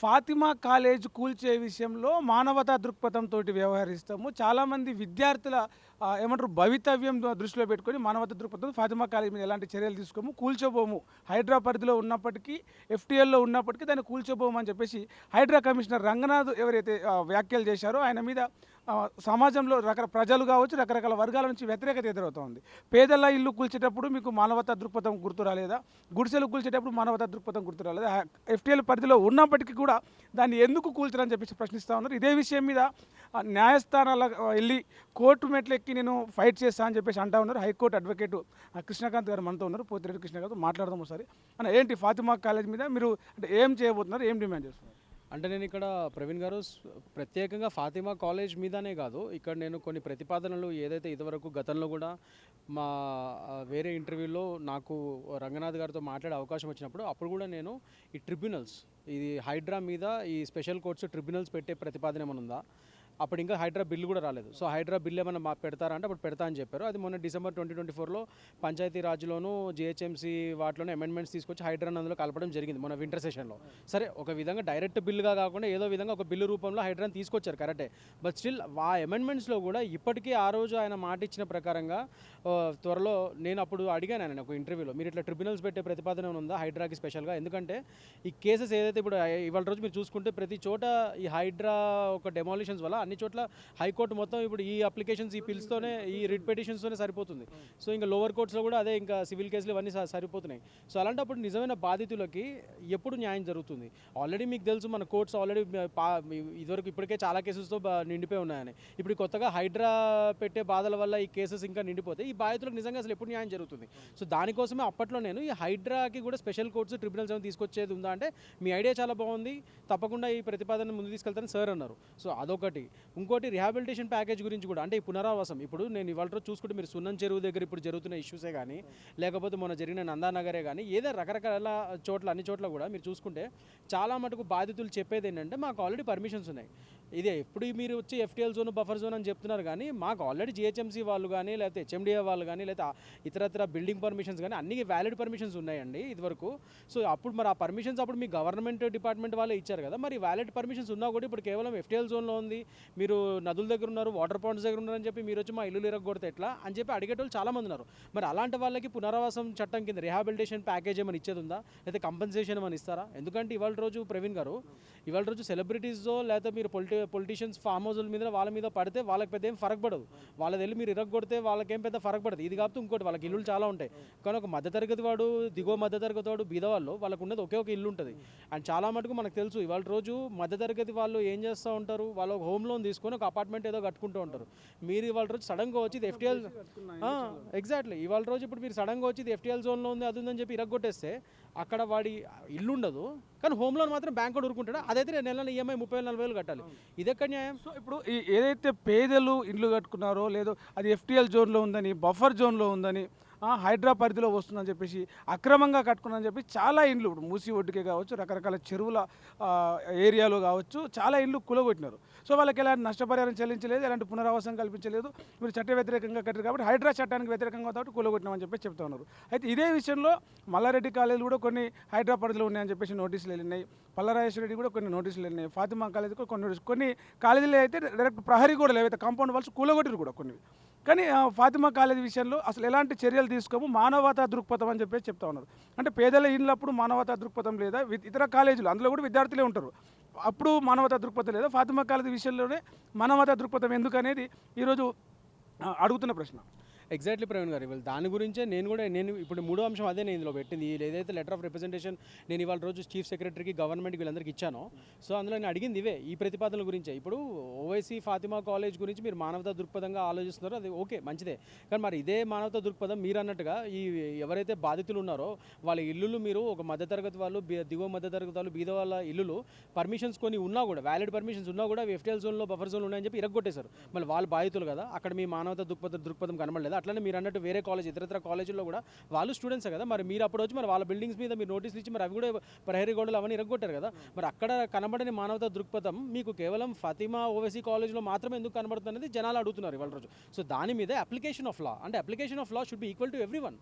Fatima college కూల్చే విషయంలో మానవతా దృక్పథంతో వ్యవహరిస్తాము. చాలామంది విద్యార్థుల ఏమంటారు భవితవ్యం దృష్టిలో పెట్టుకొని మానవతా దృక్పథం ఫాతిమా కాలేజ్ మీద ఎలాంటి చర్యలు తీసుకోము, కూల్చోబోము. హైడ్రా పరిధిలో ఉన్నప్పటికీ, ఎఫ్టీఎల్‌లో ఉన్నప్పటికీ దాన్ని కూల్చోబోము అని చెప్పేసి హైడ్రా కమిషనర్ రంగనాథ్ ఎవరైతే వ్యాఖ్యలు చేశారో ఆయన మీద సమాజంలో ప్రజలు కావచ్చు, రకరకాల వర్గాల నుంచి వ్యతిరేకత ఎదురవుతోంది. పేదల ఇల్లు కూల్చేటప్పుడు మీకు మానవతా దృక్పథం గుర్తు రాలేదా? గుడిసెలు కూల్చేటప్పుడు మానవతా దృక్పథం గుర్తు రాలేదా? ఎఫ్టీఎల్ పరిధిలో ఉన్నప్పటికీ కూడా దాన్ని ఎందుకు కూల్చరని చెప్పేసి ప్రశ్నిస్తూ ఉన్నారు. ఇదే విషయం మీద న్యాయస్థానాలకు వెళ్ళి కోర్టు మెట్లు ఎక్కి నేను ఫైట్ చేస్తా అని చెప్పేసి అంటా ఉన్నారు. హైకోర్టు అడ్వకేటు కృష్ణకాంత్ గారు మనతో ఉన్నారు. పోతిరెడ్డి కృష్ణకాంత్ మాట్లాడదాం ఒకసారి. అన్న, ఏంటి ఫాతిమా కాలేజ్ మీద మీరు అంటే ఏం చేయబోతున్నారు, ఏం డిమాండ్ చేస్తున్నారు? అంటే నేను ఇక్కడ ప్రవీణ్ గారు ప్రత్యేకంగా ఫాతిమా కాలేజ్ మీదనే కాదు, ఇక్కడ నేను కొన్ని ప్రతిపాదనలు ఏదైతే ఇదివరకు గతంలో కూడా మా వేరే ఇంటర్వ్యూలో నాకు రంగనాథ్ గారితో మాట్లాడే అవకాశం వచ్చినప్పుడు అప్పుడు కూడా నేను ఈ ట్రిబ్యునల్స్, ఇది హైడ్రా మీద ఈ స్పెషల్ కోర్ట్స్ ట్రిబ్యునల్స్ పెట్టే ప్రతిపాదన ఏమైనా ఉందా, అప్పుడు ఇంకా హైడ్రా బిల్లు కూడా రాలేదు. సో హైడ్రా బిల్ ఏమైనా పెడతారా అంటే అప్పుడు పెడతా అని చెప్పారు. అది మొన్న డిసెంబర్ 2024లో పంచాయతీ రాజ్లోను జిహెచ్ఎంసీ వాటిలోనే అమెండ్మెంట్స్ తీసుకొచ్చి హైడ్రాను అందులో కలపడం జరిగింది మొన్న వింటర్ సెషన్లో. సరే, ఒక విధంగా డైరెక్ట్ బిల్లుగా కాకుండా ఏదో విధంగా ఒక బిల్లు రూపంలో హైడ్రాను తీసుకొచ్చారు, కరెక్టే. బట్ స్టిల్ ఆ అమెండ్మెంట్స్లో కూడా ఇప్పటికీ ఆ రోజు ఆయన మాట ఇచ్చిన ప్రకారంగా త్వరలో నేను అప్పుడు అడిగాను ఆయన ఒక ఇంటర్వ్యూలో, మీరు ఇట్లా ట్రిబ్యునల్స్ పెట్టే ప్రతిపాదన ఉందా హైడ్రాకి స్పెషల్గా? ఎందుకంటే ఈ కేసెస్ ఏదైతే ఇప్పుడు ఇవాళ రోజు మీరు చూసుకుంటే ప్రతి చోట ఈ హైడ్రా ఒక డెమాలిషన్స్ వల్ల అన్ని చోట్ల హైకోర్టు మొత్తం ఇప్పుడు ఈ అప్లికేషన్స్, ఈ పిల్స్తోనే, ఈ రిట్ పిటిషన్స్తోనే సరిపోతుంది. సో ఇంకా లోవర్ కోర్ట్స్లో కూడా అదే, ఇంకా సివిల్ కేసులు ఇవన్నీ సరిపోతున్నాయి. సో అలాంటప్పుడు నిజమైన బాధితులకి ఎప్పుడు న్యాయం జరుగుతుంది? ఆల్రెడీ మీకు తెలుసు మన కోర్ట్స్ ఆల్రెడీ ఇదివరకు ఇప్పటికే చాలా కేసెస్తో నిండిపోయి ఉన్నాయని. ఇప్పుడు కొత్తగా హైడ్రా పెట్టే బాధల వల్ల ఈ కేసెస్ ఇంకా నిండిపోతే ఈ బాధితులకు నిజంగా అసలు ఎప్పుడు న్యాయం జరుగుతుంది? సో దానికోసమే అప్పట్లో నేను ఈ హైడ్రాకి కూడా స్పెషల్ కోర్ట్స్ ట్రిబ్యునల్స్ ఏమైనా తీసుకొచ్చేది ఉందా అంటే, మీ ఐడియా చాలా బాగుంది, తప్పకుండా ఈ ప్రతిపాదన ముందు తీసుకెళ్తారని సార్ అన్నారు. సో అదొకటి. ఇంకోటి రిహాబిలిటేషన్ ప్యాకేజ్ గురించి కూడా, అంటే ఈ పునరావాసం. ఇప్పుడు నేను ఇవాళ రోజు చూసుకుంటే మీరు సున్నం చెరువు దగ్గర ఇప్పుడు జరుగుతున్న ఇష్యూసే కానీ, లేకపోతే మొన్న జరిగిన నందానగరే కానీ, ఏదో రకరకాల చోట్ల అన్ని చోట్ల కూడా మీరు చూసుకుంటే చాలా మటుకు బాధితులు చెప్పేది ఏంటంటే, మాకు ఆల్రెడీ పర్మిషన్స్ ఉన్నాయి. ఇదే ఇప్పుడు మీరు వచ్చి ఎఫ్టీఎల్ జోన్, బఫర్ జోన్ అని చెప్తున్నారు కానీ మాకు ఆల్రెడీ జిహెచ్ఎంసీ వాళ్ళు కానీ, లేకపోతే హెచ్ఎండిఏ వాళ్ళు కానీ, లేకపోతే ఇతరత్ర బిల్డింగ్ పర్మిషన్స్ కానీ అన్ని వ్యాలిడ్ పర్మిషన్స్ ఉన్నాయండి ఇదివరకు. సో అప్పుడు మరి ఆ పర్మిషన్స్ అప్పుడు మీ గవర్నమెంట్ డిపార్ట్మెంట్ వాళ్ళే ఇచ్చారు కదా, మరి వ్యాలిడ్ పర్మిషన్స్ ఉన్నా కూడా ఇప్పుడు కేవలం ఎఫ్టీఎల్ జోన్లో ఉంది, మీరు నదుల దగ్గర ఉన్నారు, వాటర్ పాయింట్స్ దగ్గర ఉన్నారని చెప్పి మీరు వచ్చి మా ఇల్లు ఇరగొడితే ఎట్లా అని చెప్పి అడిగేటోళ్ళు చాలామంది ఉన్నారు. మరి అలాంటి వాళ్ళకి పునరావాసం చట్టం కింద రిహాబిలిటేషన్ ప్యాకేజ్ ఏమైనా ఇచ్చేది ఉందా, లేకపోతే కంపెన్సేషన్ ఏమైనా ఇస్తారా? ఎందుకంటే ఇవాళ రోజు ప్రవీణ్ గారు, ఇవాళ రోజు సెలబ్రిటీస్తో లేకపోతే మీరు పొలిటీషియన్స్ ఫామ్ హౌస్ల మీద వాళ్ళ మీద పడితే వాళ్ళకి పెద్ద ఏం ఫరక్ పడదు, వాళ్ళది వెళ్ళి మీరు ఇరగొడితే వాళ్ళకేం పెద్ద ఫరక్ పడదు. ఇది కాకపోతే ఇంకోటి, వాళ్ళకి ఇల్లులు చాలా ఉంటాయి. కానీ ఒక మధ్యతరగతి వాడు, దిగువ మధ్యతరగతి వాడు, బీదవాళ్ళు వాళ్ళకు ఉన్నది ఒకే ఒక ఇల్లు ఉంటుంది. అండ్ చాలా మటుకు మనకు తెలుసు ఇవాళ రోజు మధ్యతరగతి వాళ్ళు ఏం చేస్తూ ఉంటారు, వాళ్ళు ఒక హోమ్ లోన్ తీసుకొని ఒక అపార్ట్మెంట్ ఏదో కట్టుకుంటూ ఉంటారు. మీరు ఇవాళ రోజు సడన్గా వచ్చి ఇది ఎఫ్టీఎల్, ఎగ్జాక్ట్లీ ఇవాళ రోజు ఇప్పుడు మీరు సడన్గా వచ్చి ఇది ఎఫ్టీఎల్ జోన్లో ఉంది, అది ఉందని చెప్పి ఇరగొట్టేస్తే అక్కడ వాడి ఇల్లు ఉండదు, కానీ హోమ్ లోన్ మాత్రం బ్యాంక్ కూడా ఊరుకుంటాడు. అదైతే నెల ఈఎంఐ 30,000-40,000 కట్టాలి. ఇదెక్కడ న్యాయం? సో ఇప్పుడు ఏదైతే పేదలు ఇల్లు కట్టుకున్నారో లేదో అది ఎఫ్టీఎల్ జోన్లో ఉందని, బఫర్ జోన్లో ఉందని, హైడ్రా పరిధిలో వస్తుందని చెప్పేసి అక్రమంగా కట్టుకున్నారని చెప్పి చాలా ఇండ్లు ఇప్పుడు మూసి ఒడ్డుకే కావచ్చు, రకరకాల చెరువుల ఏరియాలో కావచ్చు, చాలా ఇండ్లు కూలగొట్టినారు. సో వాళ్ళకి ఎలాంటి నష్టపరిహారం చెల్లించలేదు, ఎలాంటి పునరావాసం కల్పించలేదు. మీరు చట్ట వ్యతిరేకంగా కట్టారు కాబట్టి హైడ్రా చట్టానికి వ్యతిరేకంగా కాబట్టి కూలగొట్టినామని చెప్పి చెప్తా ఉన్నారు. అయితే ఇదే విషయంలో మల్లారెడ్డి కాలేజీలు కూడా కొన్ని హైడ్రా పరిధిలో ఉన్నాయని చెప్పేసి నోటీసులు వెళ్ళినాయి. పల్లరాజేశ్వరరెడ్డి కూడా కొన్ని నోటీసులు వెళ్ళినాయి. ఫాతిమా కాలేజీ కూడా కొన్ని కాలేజీలు అయితే డైరెక్ట్ ప్రహరీ కూడా లేవైతే కాంపౌండ్ వాల్స్ కూలగొట్టిరు కూడా కొన్ని. కానీ ఫాతిమా కాలేజీ విషయంలో అసలు ఎలాంటి చర్యలు తీసుకోము, మానవతా దృక్పథం అని చెప్పేసి చెప్తా ఉన్నారు. అంటే పేదల ఇళ్ళప్పుడు మానవతా దృక్పథం లేదా, ఇతర కాలేజీలు అందులో కూడా విద్యార్థులే ఉంటారు, అప్పుడు మానవతా దృక్పథం లేదా? ఫాతిమా కాలేజీ విషయంలోనే మానవతా దృక్పథం ఎందుకు అనేది ఈరోజు అడుగుతున్న ప్రశ్న. ఎగ్జాక్ట్లీ ప్రవీణ్ గారు, ఇవాళ దాని గురించే నేను ఇప్పుడు మూడో అంశం అదే నేను ఇందులో పెట్టింది. ఏదైతే లెటర్ ఆఫ్ రిప్రజెంటేషన్ నేను ఇవాళ రోజు చీఫ్ సెక్రటరీకి, గవర్నమెంట్కి వీళ్ళందరికీ ఇచ్చాను. సో అందులో నేను అడిగింది ఇవే, ఈ ప్రతిపాదనల గురించే. ఇప్పుడు ఓవైసీ ఫాతిమా కాలేజ్ గురించి మీరు మానవతా దృక్పథంగా ఆలోచిస్తున్నారో అది ఓకే, మంచిదే. కానీ మరి ఇదే మానవతా దృక్పథం మీరు అన్నట్టుగా ఈ ఎవరైతే బాధితులు ఉన్నారో వాళ్ళ ఇల్లులు, మీరు ఒక మధ్యతరగతి వాళ్ళు, దిగువ మధ్యతరగతి వాళ్ళు, బీద వాళ్ళ ఇల్లులు పర్మిషన్స్ కొన్ని ఉన్నా కూడా, వ్యాలిడ్ పర్మిషన్స్ ఉన్నా కూడా ఎఫ్టీఎల్ జోన్లో, బఫర్ జోన్లో ఉన్నాయని చెప్పి ఇరగొట్టేశారు. మళ్ళీ వాళ్ళు బాధితులు కదా, అక్కడ మీ మానవతా దృక్పథం కనబడలేదు. అట్లనే మీరు అన్నట్టు వేరే కాలేజ్ ఇతరత్ర కాలేజీల్లో కూడా వాళ్ళు స్టూడెంట్సే కదా, మరి మీరు అప్పుడు వచ్చి మరి వాళ్ళ బిల్డింగ్స్ మీద మీరు నోటీసులు ఇచ్చి మరి అవి కూడా ప్రహరీ గోడలు అవన్నీ ఇరగొట్టారు కదా, మరి అక్కడ కనబడని మానవతా దృక్పథం మీకు కేవలం ఫాతిమా ఓవైసీ కాలేజ్లో మాత్రమే ఎందుకు కనబడుతుంది అనేది జనాలు అడుగుతున్నారు ఇవాళ రోజు. సో దాని మీద అప్లికేషన్ ఆఫ్ లా అంటే application of law should be equal to everyone.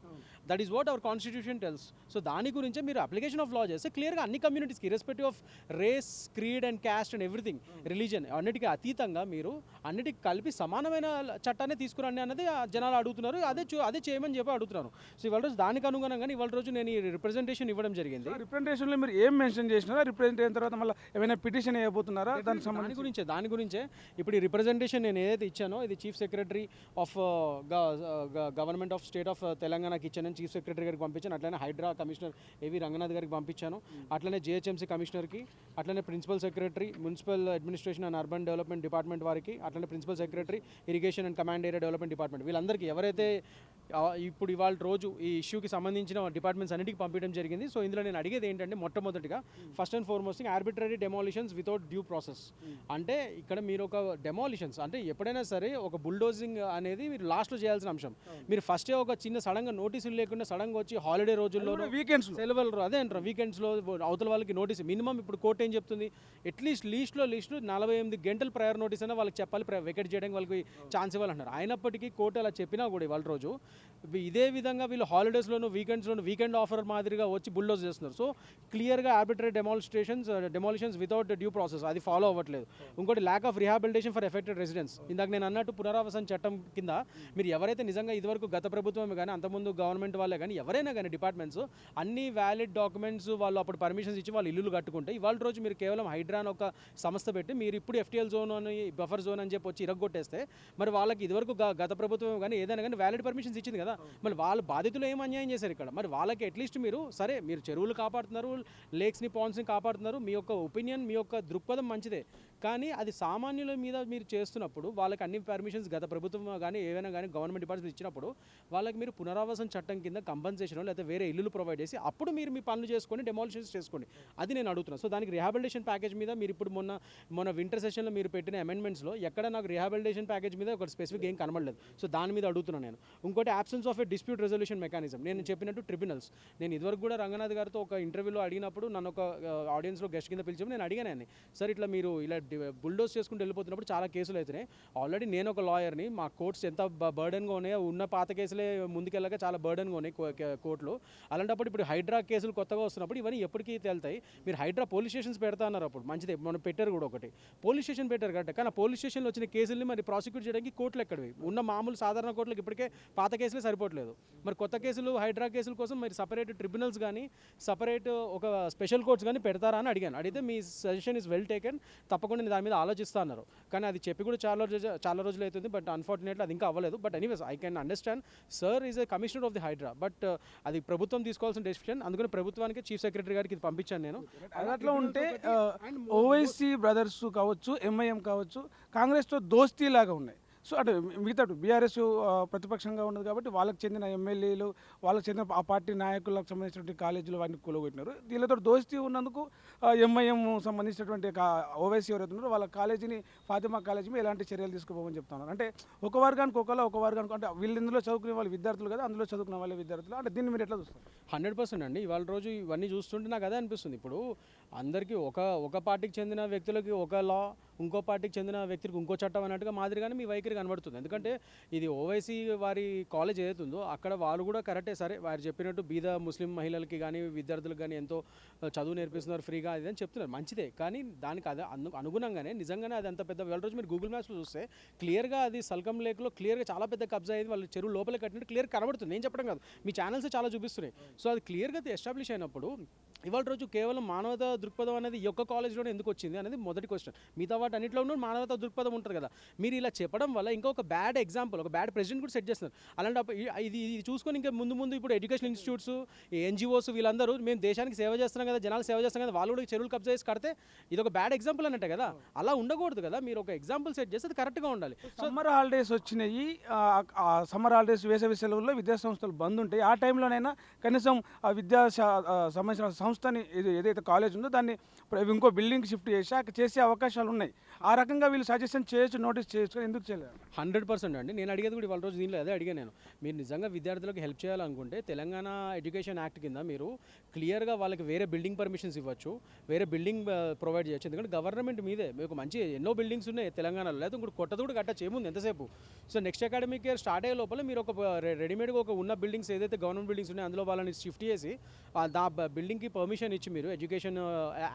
That is what our constitution tells. So దాని గురించే మీరు అప్లికేషన్ ఆఫ్ లా చేస్తే క్లియర్గా అన్ని కమ్యూనిటీస్కి irrespective of race, creed and caste and everything, religion అన్నిటికీ అతీతంగా మీరు అన్నిటికి కలిపి సమానమైన చట్టాన్ని తీసుకురండి అన్నది జనాలు అడుగుతున్నారు. అదే చేయమని చెప్పి అడుగుతున్నారు. సో ఇవాళ రోజు దానికి అనుగుణంగానే ఇవాళ రోజు నేను ఈ రిప్రజెంటేషన్ ఇవ్వడం జరిగింది. రిప్రజెంటేషన్లో మీరు ఏం మెన్షన్ చేసినారా? రిప్రజెంట్ అయిన తర్వాత మళ్ళీ ఏమైనా పిటిషన్ వేయబోతున్నారా? దాని గురించే ఇప్పుడు ఈ రిప్రజెంటేషన్ నేను ఏదైతే ఇచ్చానో ఇది chief secretary of government of state of తెలంగాణకి ఇచ్చాను, చీఫ్ సెక్రటరీ గారికి పంపించాను, అట్లనే హైడ్రా కమిషనర్ ఏవి రంగనాథ్ గారికి పంపించాను, అట్లనే జిహెచ్ఎంసీ కమిషనర్కి, అట్లనే principal secretary municipal administration and urban development department వారికి, అట్లనే principal secretary irrigation and command area development department, వీళ్ళందరికీ ఎవరైతే ఇప్పుడు ఇవాళ రోజు ఈ ఇష్యూకి సంబంధించిన డిపార్ట్మెంట్స్ అన్నిటికీ పంపించడం జరిగింది. సో ఇందులో నేను అడిగేది ఏంటంటే మొట్టమొదటిగా first and foremost arbitrary demolitions without due process. అంటే ఇక్కడ మీరు ఒక డెమాలిషన్స్ అంటే ఎప్పుడైనా సరే ఒక బుల్డోజింగ్ అనేది మీరు లాస్ట్లో చేయాల్సిన అంశం. మీరు ఫస్టే ఒక చిన్న సడన్గా నోటీసులు లేకుండా సడన్గా వచ్చి హాలిడే రోజుల్లో వీకెండ్స్ సెలవులు అదే అంటారు వీకెండ్స్లో అవతల వాళ్ళకి నోటీస్ మినిమం ఇప్పుడు కోర్టు ఏం చెప్తుంది, అట్లీస్ట్ లీస్ట్లో 48 గంటల ప్రయర్ నోటీస్ అయినా వాళ్ళకి చెప్పాలి, వెకెట్ చేయడానికి వాళ్ళకి ఛాన్స్ ఇవ్వాలంటున్నారు. అయినప్పటికీ కోర్టు అలా చెప్పినా కూడా ఇవాళ రోజు ఇదే విధంగా వీళ్ళు హాలిడేస్లోను వీకెండ్స్లోను వీకెండ్ ఆఫర్ మాదిరిగా వచ్చి బుల్డోజ్ చేస్తున్నారు. సో క్లియర్గా arbitrary demolitions without due process అది ఫాలో అవ్వట్లేదు. ఇంకోటి lack of rehabilitation for affected residents. ఇందాక నేను అన్నట్టు పునరావాసం చట్టం కింద మీరు ఎవరైతే నిజంగా ఇదివరకు గత ప్రభుత్వం కానీ అంతకుముందు గవర్నమెంట్ వాళ్ళే కానీ ఎవరైనా కానీ డిపార్ట్మెంట్స్ అన్ని వ్యాలిడ్ డాక్యుమెంట్స్ వాళ్ళు అప్పుడు పర్మిషన్స్ ఇచ్చి వాళ్ళు ఇల్లులు కట్టుకుంటే ఇవాళ రోజు మీరు కేవలం హైడ్రా అని ఒక సంస్థ పెట్టి మీరు ఇప్పుడు ఎఫ్టీఎల్ జోన్ అని బఫర్ జోన్ అని చెప్పి వచ్చి ఇరగొట్టేస్తే మరి వాళ్ళకి ఇదివరకు గత ప్రభుత్వం కానీ ఏదైనా కానీ వ్యాలిడ్ పర్మిషన్స్ ఇచ్చింది కదా, మరి వాళ్ళ బాధితులు ఏం అన్యాయం చేశారు ఇక్కడ? మరి వాళ్ళకి అట్లీస్ట్ మీరు సరే మీరు చెరువులు కాపాడుతున్నారు, లేక్స్ని పాండ్స్ని కాపాడుతున్నారు, మీ యొక్క ఒపీనియన్ మీ యొక్క దృక్పథం మంచిదే, కానీ అది సామాన్యుల మీద మీరు చేస్తున్నప్పుడు వాళ్ళకి అన్ని పర్మిషన్స్ గత ప్రభుత్వం కానీ ఏవైనా కానీ గవర్నమెంట్ డిపార్ట్మెంట్ ఇచ్చినప్పుడు వాళ్ళకి మీరు పునరావాసం చట్టం కింద కంపెన్సేషన్ లేకపోతే వేరే ఇల్లులు ప్రొవైడ్ చేసి అప్పుడు మీరు మీ పనులు చేసుకొని డెమాలిషన్స్ చేసుకోండి. అది నేను అడుగుతున్నాను. సో దానికి రిహాబిలిటేషన్ ప్యాకేజ్ మీద మీరు ఇప్పుడు మొన్న వింటర్ సెషన్లో మీరు పెట్టిన అమెండ్మెంట్స్లో ఎక్కడ నాకు రిహాబిలిటేషన్ ప్యాకేజ్ మీద ఒక స్పెసిఫిక్ ఏం కనబడలేదు. సో దాని మీద అడుగుతున్నాను నేను. ఇంకోటి absence of a dispute resolution mechanism. నేను చెప్పినట్టు ట్రిబ్యునల్స్, నేను ఇదివరకు కూడా రంగనాథ్ గారితో ఒక ఇంటర్వ్యూలో అడిగినప్పుడు నన్ను ఒక ఆడియన్స్లో గెస్ట్ కింద పిలిచినప్పుడు నేను అడిగాను సార్ ఇట్లా మీరు ఇలా బుల్డోస్ చేసుకుంటూ వెళ్ళిపోతున్నప్పుడు చాలా కేసులు అవుతున్నాయి, ఆల్రెడీ నేను ఒక లాయర్ని, మా కోర్ట్స్ ఎంత బర్డన్గా ఉన్నాయో ఉన్న పాత కేసులే ముందుకెళ్ళక చాలా బర్డన్గా ఉన్నాయి కోర్టులు, అలాంటప్పుడు ఇప్పుడు హైడ్రా కేసులు కొత్తగా వస్తున్నప్పుడు ఇవన్నీ ఎప్పటికీ తేలుతాయి, మీరు హైడ్రా పోలీస్ స్టేషన్స్ పెడతా అన్నారు, అప్పుడు మంచిదే మనం పెట్టారు కూడా ఒకటి పోలీస్ స్టేషన్ పెట్టారు కరెక్ట్, కానీ ఆ పోలీస్ స్టేషన్లో వచ్చిన కేసుల్ని మరి ప్రాసిక్యూట్ చేయడానికి కోర్టులు ఎక్కడివి ఉన్న మామూలు సాధారణ కోర్టులకు ఇప్పటికే పాత కేసులే సరిపోవట్లేదు, మరి కొత్త కేసులు హైడ్రా కేసుల కోసం మరి సపరేట్ ట్రిబ్యునల్స్ కానీ సపరేట్ ఒక స్పెషల్ కోర్ట్స్ కానీ పెడతారా అని అడిగితే మీ సజెషన్ ఇస్ వెల్ టేకెన్, తప్పకుండా నేను దాని మీద ఆలోచిస్తా అన్నారు. కానీ అది చెప్పి కూడా చాలా రోజులు అవుతుంది, బట్ అన్ఫార్చునేట్లీ అది ఇంకా అవ్వలేదు. But anyways I can understand sir is a commissioner of the Hydraa, but అది ప్రభుత్వం తీసుకోవాల్సిన డెసిషన్, అందుకని ప్రభుత్వానికి చీఫ్ సెక్రటరీ గారికి ఇది పంపించాను నేను. అట్లా ఉంటే ఓవైసీ బ్రదర్స్ కావచ్చు, ఎంఐఎం కావచ్చు, కాంగ్రెస్తో దోస్తీ లాగా ఉన్నాయి. సో అటు మిగతా బీఆర్ఎస్ ప్రతిపక్షంగా ఉన్నది కాబట్టి వాళ్ళకి చెందిన ఎమ్మెల్యేలు వాళ్ళకి చెందిన ఆ పార్టీ నాయకులకు సంబంధించినటువంటి కాలేజీలు వాటిని కూలగొట్టినారు. దీనితో దోస్తీ ఉన్నందుకు ఎంఐఎం సంబంధించినటువంటి ఓవైసీ ఎవరైతే ఉన్నారో వాళ్ళ కాలేజీని ఫాతిమా కాలేజీ మీద ఎలాంటి చర్యలు తీసుకోమని చెప్తున్నారు. అంటే ఒక వర్గానికి ఒక వర్గానికి అంటే వీళ్ళు ఇందులో చదువుకునే వాళ్ళు విద్యార్థులు కదా, అందులో చదువుకునే వాళ్ళే విద్యార్థులు, అంటే దీన్ని మీరు ఎట్లా చూస్తారు? 100% అండి. ఇవాళ రోజు ఇవన్నీ చూస్తుంటే నాకు అదే అనిపిస్తుంది. ఇప్పుడు అందరికీ ఒక పార్టీకి చెందిన వ్యక్తులకి ఒక లా, ఇంకో పార్టీకి చెందిన వ్యక్తికి ఇంకో చట్టం అన్నట్టుగా మాదిరిగానే మీ వైఖరి కనబడుతుంది. ఎందుకంటే ఇది ఓవైసీ వారి కాలేజ్ ఏదైతుందో అక్కడ వాళ్ళు కూడా కరెక్టే, సరే వారు చెప్పినట్టు బీద ముస్లిం మహిళలకి కానీ విద్యార్థులకు కానీ ఎంతో చదువు నేర్పిస్తున్నారు ఫ్రీగా అది అని చెప్తున్నారు, మంచిదే. కానీ దానికి అదే అనుగుణంగానే నిజంగానే అది అంత పెద్ద వాళ్ళ రోజు మీరు గూగుల్ మ్యాప్స్లో చూస్తే క్లియర్గా అది సల్కం లేక్లో క్లియర్గా చాలా పెద్ద కబ్జా అయింది, వాళ్ళు చెరువు లోపల కట్టినట్టు క్లియర్ కనబడుతుంది. నేను చెప్పడం కాదు, మీ ఛానల్స్ చాలా చూపిస్తున్నాయి. సో అది క్లియర్గా ఎస్టాబ్లిష్ అయినప్పుడు ఇవాళ రోజు కేవలం మానవతా దృక్పథం అనేది ఈ ఒక్క కాలేజ్లోనే ఎందుకు వచ్చింది అనేది మొదటి క్వశ్చన్. మిగతా వాటి అన్నింటిలో ఉన్న మానవతా దృక్పథం ఉంటుంది కదా, మీరు ఇలా చెప్పడం వల్ల ఇంకొక బ్యాడ్ ఎగ్జాంపుల్, ఒక బ్యాడ్ ప్రెసిడెంట్ కూడా సెట్ చేస్తున్నారు. అలాంటి ఇది చూసుకొని ఇంకా ముందు ఇప్పుడు ఎడ్యుకేషన్ ఇన్స్టిట్యూట్స్, ఎన్జిఓస్ వీళ్ళందరూ మేము దేశానికి సేవ చేస్తున్నాం కదా, జనాలు సేవ చేస్తాం కదా, వాళ్ళు కూడా చెరువులు కబ్జా చేసి కడితే ఇది ఒక బ్యాడ్ ఎగ్జాంపుల్ అన్నట్టే కదా. అలా ఉండకూడదు కదా, మీరు ఒక ఎగ్జాంపుల్ సెట్ చేస్తే అది కరెక్ట్గా ఉండాలి. సమ్మర్ హాలిడేస్ వచ్చినాయి, సమ్మర్ హాలిడేస్ వేసవి సెలవుల్లో విద్యాసంస్థలు బంద్ ఉంటాయి, ఆ టైంలోనైనా కనీసం ఆ సంబంధించిన సంస్థని ఏదైతే కాలేజ్ ఉందో దాన్ని ఇంకో బిల్డింగ్ షిఫ్ట్ చేసి అక్కడ చేసే అవకాశాలు ఉన్నాయి. ఆ రకంగా వీళ్ళు సజెషన్ చేయొచ్చు, నోటీస్ చేయొచ్చు, ఎందుకు చేయలేదు? 100% అండి. నేను అడిగేది కూడా ఇవాళ రోజు దీనిలో అదే అడిగాను నేను. మీరు నిజంగా విద్యార్థులకు హెల్ప్ చేయాలనుకుంటే తెలంగాణ ఎడ్యుకేషన్ యాక్ట్ కింద మీరు క్లియర్గా వాళ్ళకి వేరే బిల్డింగ్ పర్మిషన్స్ ఇవ్వచ్చు, వేరే బిల్డింగ్ ప్రొవైడ్ చేయొచ్చు. ఎందుకంటే గవర్నమెంట్ మీదే మీకు మంచి ఎన్నో బిల్డింగ్స్ ఉన్నాయి తెలంగాణలో, లేదా ఇంకోటి కొత్తది కూడా కట్టచ్చు, ఏముంది ఎంతసేపు. So next academic year start అయ్యే లోపల మీరు ఒక రెడీమేడ్గా ఒక ఉన్న బిల్డింగ్స్ ఏదైతే గవర్నమెంట్ బిల్డింగ్స్ ఉన్నాయో అందులో వాళ్ళని షిఫ్ట్ చేసి దా బిల్డింగ్కి పర్మిషన్ ఇచ్చి మీరు ఎడ్యుకేషన్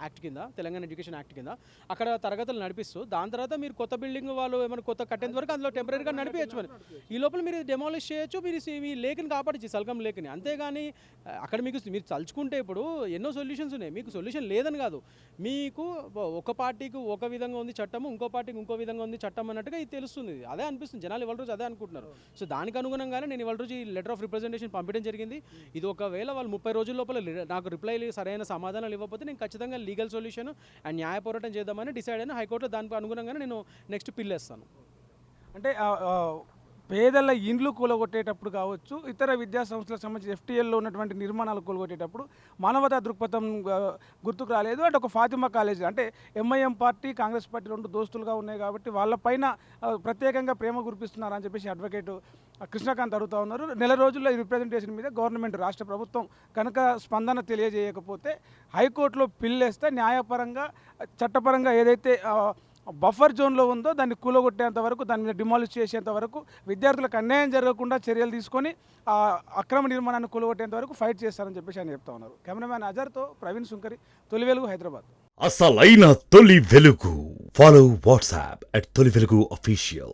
యాక్ట్ కింద, తెలంగాణ ఎడ్యుకేషన్ యాక్ట్ కింద అక్కడ తరగతులు నడిపిస్తూ దాని తర్వాత మీరు కొత్త బిల్డింగ్ వాళ్ళు ఏమైనా కొత్త కట్టేంత వరకు అందులో టెంపరీగా నడిపించచ్చు. మరి ఈ లోపల మీరు డెమాలిష్ చేయొచ్చు, మీరు మీ లేక్ని కాపాడచ్చు, సల్గం లేక్ని. అంతేగాని అక్కడ మీకు మీరు తలుచుకుంటే ఇప్పుడు ఎన్నో సొల్యూషన్స్ ఉన్నాయి. మీకు సొల్యూషన్ లేదని కాదు, మీకు ఒక పార్టీకి ఒక విధంగా ఉంది చట్టము, ఇంకో పార్టీకి ఇంకో విధంగా ఉంది చట్టం అన్నట్టుగా ఇది తెలుస్తుంది. అదే అనిపిస్తుంది, జనాలు ఇవాళ రోజు అదే అనుకుంటున్నారు. సో దానికి అనుగుణంగానే నేను ఇవాళ రోజు ఈ లెటర్ ఆఫ్ రిప్రజెంటేషన్ పంపించడం జరిగింది. ఇది ఒకవేళ వాళ్ళు 30 రోజుల లోపల నాకు రిప్లై సరైన సమాధానాలు ఇవ్వకపోతే నేను ఖచ్చితంగా లీగల్ సొల్యూషన్ అండ్ న్యాయ పోరాటం చేద్దామని డిసైడ్ అయిన హైకోర్టులో దానికి అనుగుణంగానే నేను నెక్స్ట్ పిల్లేస్తాను. అంటే పేదల ఇండ్లు కూలగొట్టేటప్పుడు కావచ్చు, ఇతర విద్యా సంస్థలకు సంబంధించి ఎఫ్టీఎల్లో ఉన్నటువంటి నిర్మాణాలు కూలగొట్టేటప్పుడు మానవతా దృక్పథం గుర్తుకు రాలేదు. అంటే ఒక ఫాతిమా కాలేజ్ అంటే ఎంఐఎం పార్టీ, కాంగ్రెస్ పార్టీ రెండు దోస్తులుగా ఉన్నాయి కాబట్టి వాళ్ళపైన ప్రత్యేకంగా ప్రేమ కురిపిస్తున్నారని చెప్పేసి అడ్వకేట్ కృష్ణకాంత్ అడుగుతూ ఉన్నారు. నెల రోజుల్లో ఈ రిప్రజెంటేషన్ మీద గవర్నమెంట్, రాష్ట్ర ప్రభుత్వం కనుక స్పందన తెలియజేయకపోతే హైకోర్టులో పిల్లేస్తే న్యాయపరంగా, చట్టపరంగా ఏదైతే బఫర్ జోన్లో ఉందో దాన్ని కూలగొట్టేంత వరకు, దాని మీద డిమాలిష్ చేసేంత వరకు, విద్యార్థులకు అన్యాయం జరగకుండా చర్యలు తీసుకొని అక్రమ నిర్మాణాన్ని కూలగొట్టేంత వరకు ఫైట్ చేస్తారని చెప్పేసి ఆయన చెప్తా ఉన్నారు. కెమెరామ్యాన్ అజర్తో ప్రవీణ్ సుంకరి, తొలి వెలుగు, హైదరాబాద్. అసలైన తొలి వెలుగు. ఫాలో వాట్సాప్ @తొలి వెలుగు official.